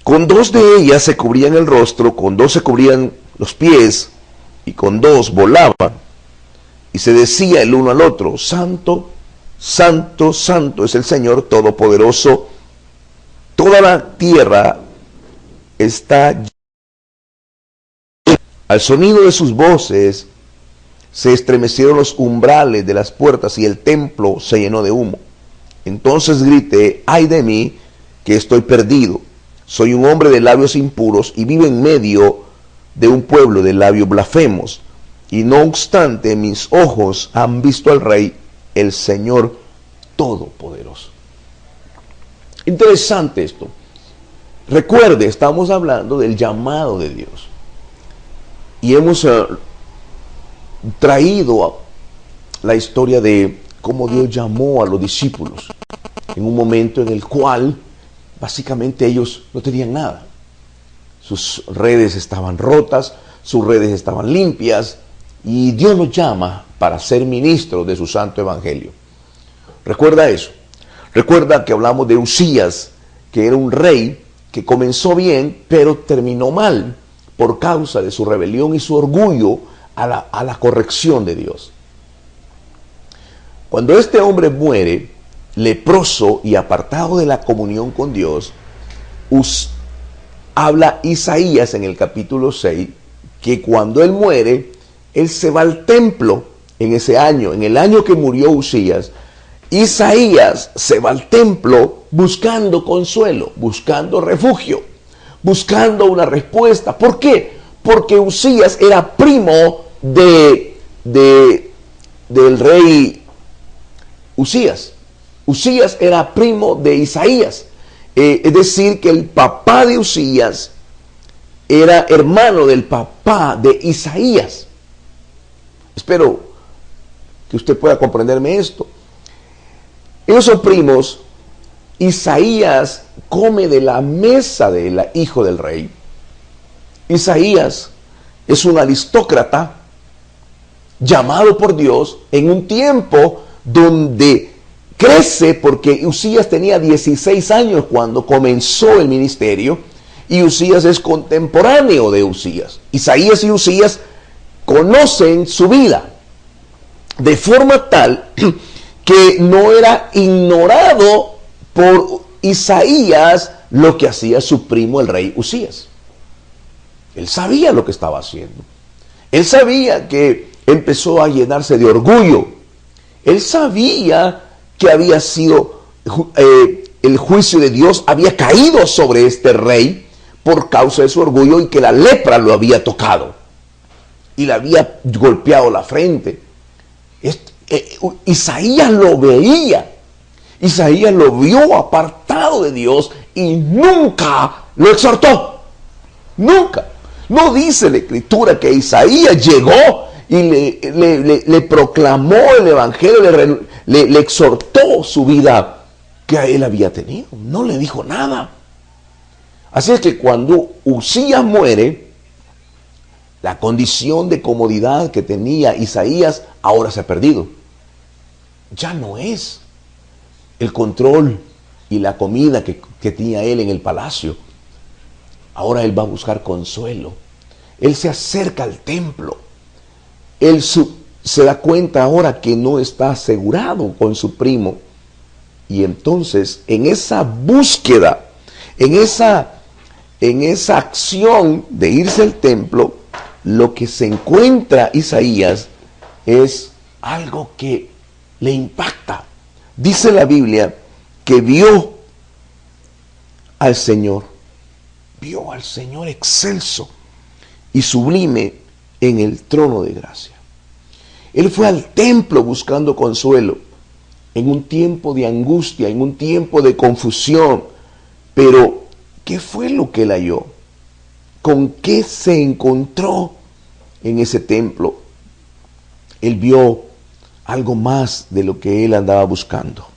Con dos de ellas se cubrían el rostro, con dos se cubrían los pies, y con dos volaban. Y se decía el uno al otro: Santo, Santo, Santo es el Señor Todopoderoso. Toda la tierra está llena. Al sonido de sus voces se estremecieron los umbrales de las puertas y el templo se llenó de humo. Entonces grité: ay de mí, que estoy perdido. Soy un hombre de labios impuros y vivo en medio de un pueblo de labios blasfemos. Y no obstante, mis ojos han visto al Rey, el Señor Todopoderoso. Interesante esto. Recuerde, estamos hablando del llamado de Dios. Y hemos traído la historia de cómo Dios llamó a los discípulos en un momento en el cual básicamente ellos no tenían nada. Sus redes estaban rotas, sus redes estaban limpias, y Dios los llama para ser ministros de su santo evangelio. Recuerda eso. Recuerda que hablamos de Usías, que era un rey que comenzó bien, pero terminó mal por causa de su rebelión y su orgullo a la corrección de Dios. Cuando este hombre muere, leproso y apartado de la comunión con Dios, habla Isaías en el capítulo 6, que cuando él muere, él se va al templo en ese año, en el año que murió Usías. Isaías se va al templo buscando consuelo, buscando refugio, buscando una respuesta. ¿Por qué? Porque Usías era primo del rey Usías. Usías era primo de Isaías. Es decir, que el papá de Usías era hermano del papá de Isaías. Espero que usted pueda comprenderme esto. Ellos son primos. Isaías come de la mesa del hijo del rey. Isaías es un aristócrata llamado por Dios en un tiempo donde crece, porque Usías tenía 16 años cuando comenzó el ministerio, y Usías es contemporáneo de Usías. Isaías y Usías conocen su vida de forma tal que no era ignorado por Isaías lo que hacía su primo el rey Usías. Él sabía lo que estaba haciendo. Él sabía que empezó a llenarse de orgullo. Él sabía que había sido el juicio de Dios había caído sobre este rey por causa de su orgullo, y que la lepra lo había tocado y le había golpeado la frente. Isaías lo veía. Isaías lo vio apartado de Dios y nunca lo exhortó. Nunca. No dice la Escritura que Isaías llegó y le proclamó el evangelio, le exhortó su vida que él había tenido. No le dijo nada. Así es que cuando Usías muere, la condición de comodidad que tenía Isaías ahora se ha perdido. Ya no es el control y la comida que tenía él en el palacio. Ahora él va a buscar consuelo. Él se acerca al templo. Él se da cuenta ahora que no está asegurado con su primo. Y entonces, en esa búsqueda, en esa acción de irse al templo, lo que se encuentra Isaías es algo que le impacta. Dice la Biblia que vio al Señor excelso y sublime en el trono de gracia. Él fue al templo buscando consuelo en un tiempo de angustia, en un tiempo de confusión. Pero, ¿qué fue lo que él halló? ¿Con qué se encontró en ese templo? Él vio algo más de lo que él andaba buscando.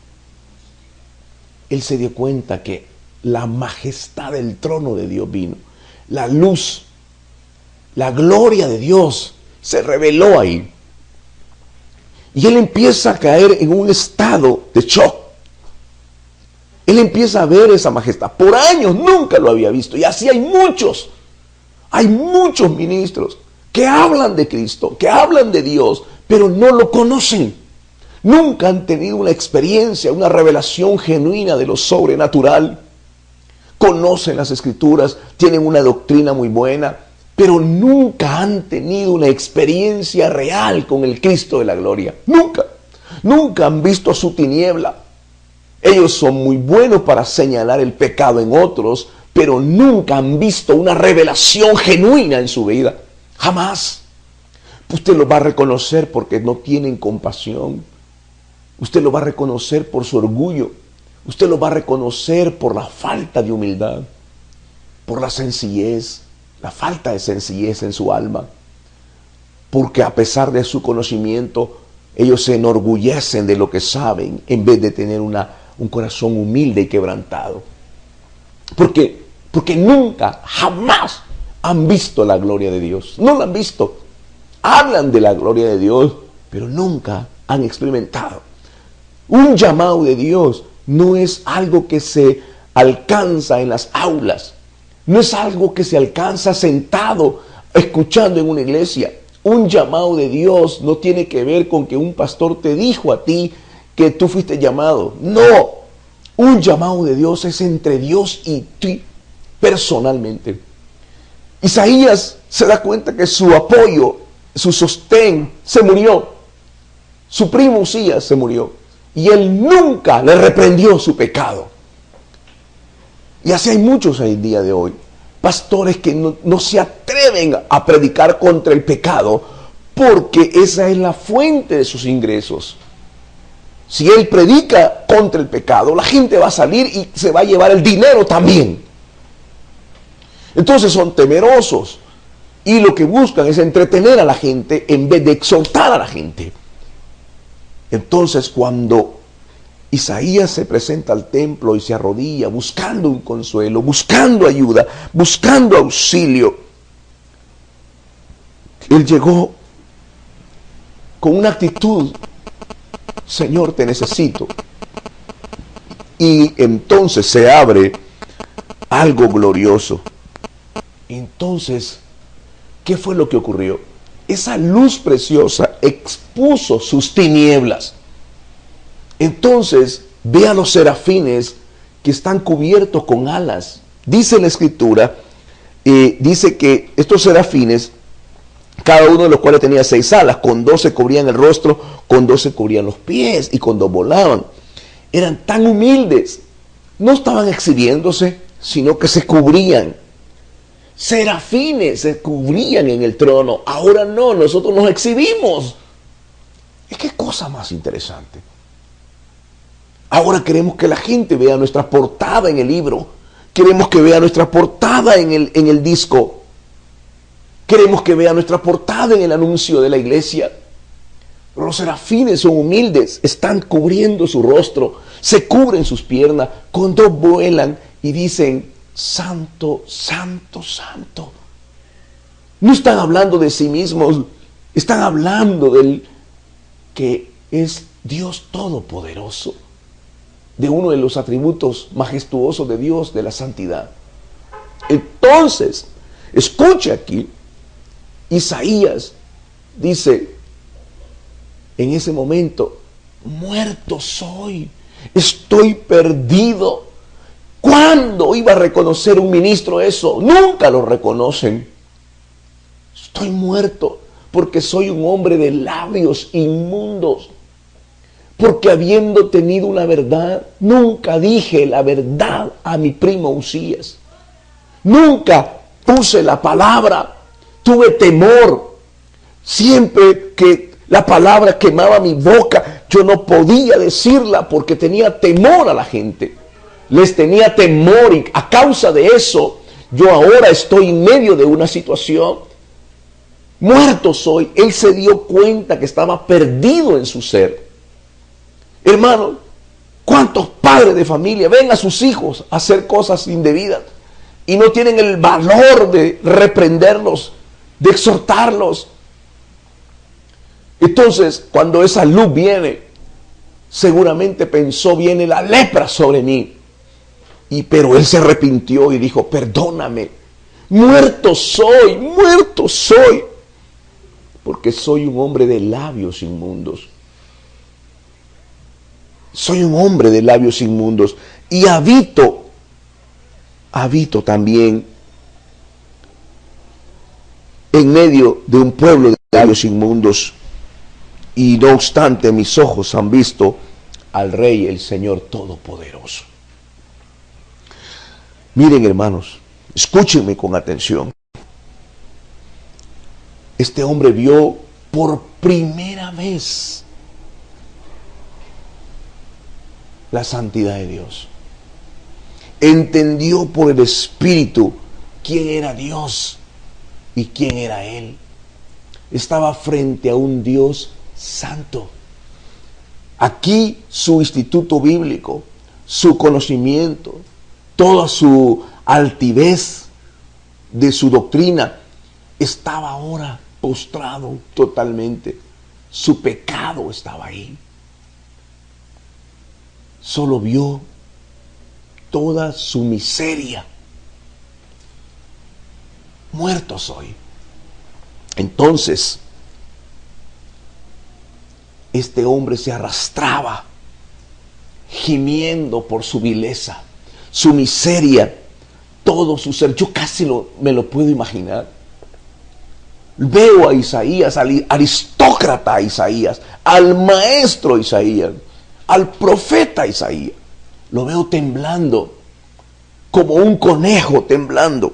Él se dio cuenta que la majestad del trono de Dios vino. La luz, la gloria de Dios se reveló ahí. Y él empieza a caer en un estado de shock. Él empieza a ver esa majestad. Por años nunca lo había visto. Y así hay muchos ministros que hablan de Cristo, que hablan de Dios, pero no lo conocen. Nunca han tenido una experiencia, una revelación genuina de lo sobrenatural. Conocen las Escrituras, tienen una doctrina muy buena, pero nunca han tenido una experiencia real con el Cristo de la gloria. Nunca. Nunca han visto su tiniebla. Ellos son muy buenos para señalar el pecado en otros, pero nunca han visto una revelación genuina en su vida. Jamás. Usted lo va a reconocer porque no tienen compasión. Usted lo va a reconocer por su orgullo. Usted lo va a reconocer por la falta de humildad, por la sencillez, la falta de sencillez en su alma. Porque a pesar de su conocimiento, ellos se enorgullecen de lo que saben en vez de tener un corazón humilde y quebrantado. Porque nunca, jamás han visto la gloria de Dios. No la han visto. Hablan de la gloria de Dios, pero nunca han experimentado. Un llamado de Dios no es algo que se alcanza en las aulas. No es algo que se alcanza sentado escuchando en una iglesia. Un llamado de Dios no tiene que ver con que un pastor te dijo a ti que tú fuiste llamado. No, un llamado de Dios es entre Dios y ti personalmente. Isaías se da cuenta que su apoyo, su sostén se murió. Su primo Usías se murió y él nunca le reprendió su pecado. Y así hay muchos el día de hoy. Pastores que no se atreven a predicar contra el pecado porque esa es la fuente de sus ingresos. Si él predica contra el pecado, la gente va a salir y se va a llevar el dinero también. Entonces son temerosos y lo que buscan es entretener a la gente en vez de exhortar a la gente. Entonces cuando Isaías se presenta al templo y se arrodilla buscando un consuelo, buscando ayuda, buscando auxilio, él llegó con una actitud: Señor, te necesito. Y entonces se abre algo glorioso. Entonces, ¿qué fue lo que ocurrió? Esa luz preciosa expuso sus tinieblas. Entonces ve a los serafines que están cubiertos con alas. Dice la Escritura, dice que estos serafines, cada uno de los cuales tenía 6 alas, con 2 se cubrían el rostro, con 2 se cubrían los pies y con 2 volaban. Eran tan humildes, no estaban exhibiéndose, sino que se cubrían. Serafines se cubrían en el trono. Ahora no, nosotros nos exhibimos. Es que cosa más interesante. Ahora queremos que la gente vea nuestra portada en el libro. Queremos que vea nuestra portada en el disco. Queremos que vea nuestra portada en el anuncio de la iglesia. Pero los serafines son humildes, están cubriendo su rostro, se cubren sus piernas, con 2 vuelan y dicen: Santo, santo, santo. No están hablando de sí mismos, están hablando del que es Dios Todopoderoso, de uno de los atributos majestuosos de Dios, de la santidad. Entonces, escuche aquí, Isaías dice en ese momento: muerto soy, estoy perdido. ¿Cuándo iba a reconocer un ministro eso? Nunca lo reconocen. Estoy muerto porque soy un hombre de labios inmundos. Porque habiendo tenido una verdad, nunca dije la verdad a mi primo Usías. Nunca puse la palabra, tuve temor. Siempre que la palabra quemaba mi boca, yo no podía decirla porque tenía temor a la gente. Les tenía temor y a causa de eso, yo ahora estoy en medio de una situación. Muerto soy. Él se dio cuenta que estaba perdido en su ser. Hermano, ¿cuántos padres de familia ven a sus hijos hacer cosas indebidas y no tienen el valor de reprenderlos, de exhortarlos? Entonces, cuando esa luz viene, seguramente pensó: viene la lepra sobre mí. Pero él se arrepintió y dijo, perdóname, muerto soy, porque soy un hombre de labios inmundos. Soy un hombre de labios inmundos y habito también en medio de un pueblo de labios inmundos. Y no obstante, mis ojos han visto al Rey, el Señor Todopoderoso. Miren, hermanos, escúchenme con atención. Este hombre vio por primera vez la santidad de Dios. Entendió por el Espíritu quién era Dios y quién era Él. Estaba frente a un Dios santo. Aquí su instituto bíblico, su conocimiento, toda su altivez de su doctrina estaba ahora postrado totalmente. Su pecado estaba ahí. Solo vio toda su miseria. Muerto soy. Entonces, este hombre se arrastraba, gimiendo por su vileza, su miseria, todo su ser. Yo casi me lo puedo imaginar. Veo a Isaías, al aristócrata Isaías, al maestro Isaías, al profeta Isaías. Lo veo temblando, como un conejo temblando.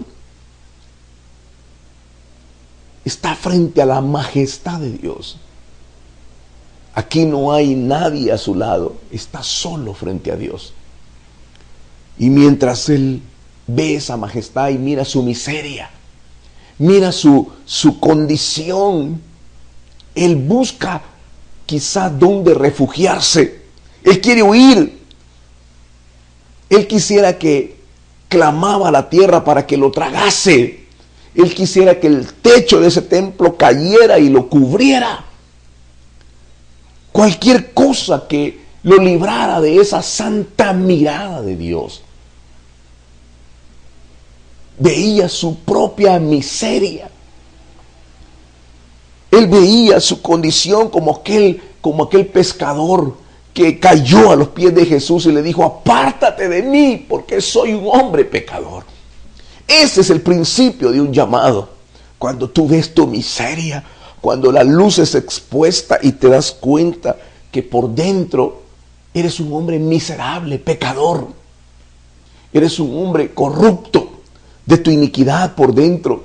Está frente a la majestad de Dios. Aquí no hay nadie a su lado, está solo frente a Dios. Y mientras él ve esa majestad y mira su miseria, mira su condición, él busca quizá dónde refugiarse. Él quiere huir. Él quisiera que clamaba a la tierra para que lo tragase. Él quisiera que el techo de ese templo cayera y lo cubriera. Cualquier cosa que lo librara de esa santa mirada de Dios. Veía su propia miseria. Él veía su condición como aquel pescador que cayó a los pies de Jesús y le dijo, apártate de mí porque soy un hombre pecador. Ese es el principio de un llamado. Cuando tú ves tu miseria, cuando la luz es expuesta y te das cuenta que por dentro eres un hombre miserable, pecador. Eres un hombre corrupto de tu iniquidad por dentro.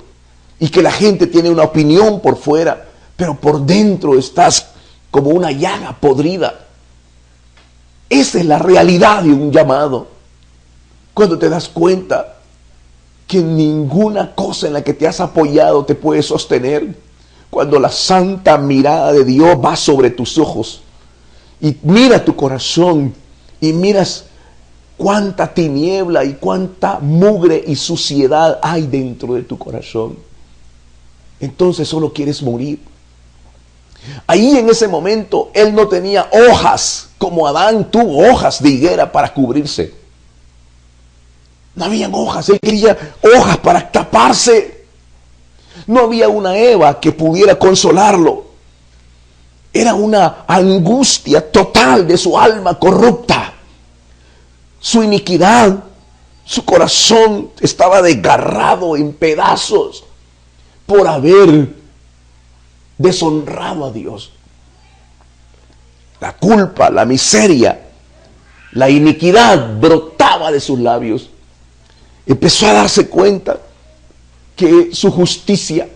Y que la gente tiene una opinión por fuera, pero por dentro estás como una llaga podrida. Esa es la realidad de un llamado. Cuando te das cuenta que ninguna cosa en la que te has apoyado te puede sostener. Cuando la santa mirada de Dios va sobre tus ojos y mira tu corazón y miras cuánta tiniebla y cuánta mugre y suciedad hay dentro de tu corazón. Entonces solo quieres morir. Ahí en ese momento él no tenía hojas como Adán tuvo hojas de higuera para cubrirse. No habían hojas, él quería hojas para taparse. No había una Eva que pudiera consolarlo. Era una angustia total de su alma corrupta. Su iniquidad, su corazón estaba desgarrado en pedazos por haber deshonrado a Dios. La culpa, la miseria, la iniquidad brotaba de sus labios. Empezó a darse cuenta que su justicia,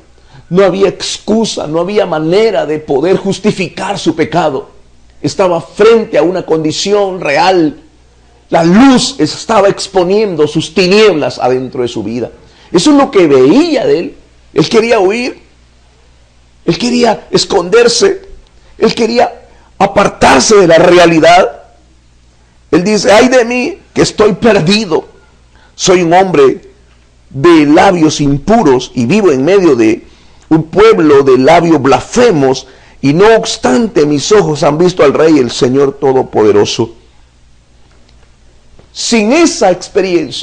no había excusa, no había manera de poder justificar su pecado. Estaba frente a una condición real. La luz estaba exponiendo sus tinieblas adentro de su vida. Eso es lo que veía de él. Él quería huir. Él quería esconderse. Él quería apartarse de la realidad. Él dice, ay de mí que estoy perdido. Soy un hombre de labios impuros y vivo en medio de un pueblo de labios blasfemos, y no obstante mis ojos han visto al Rey, el Señor Todopoderoso. sin esa experiencia,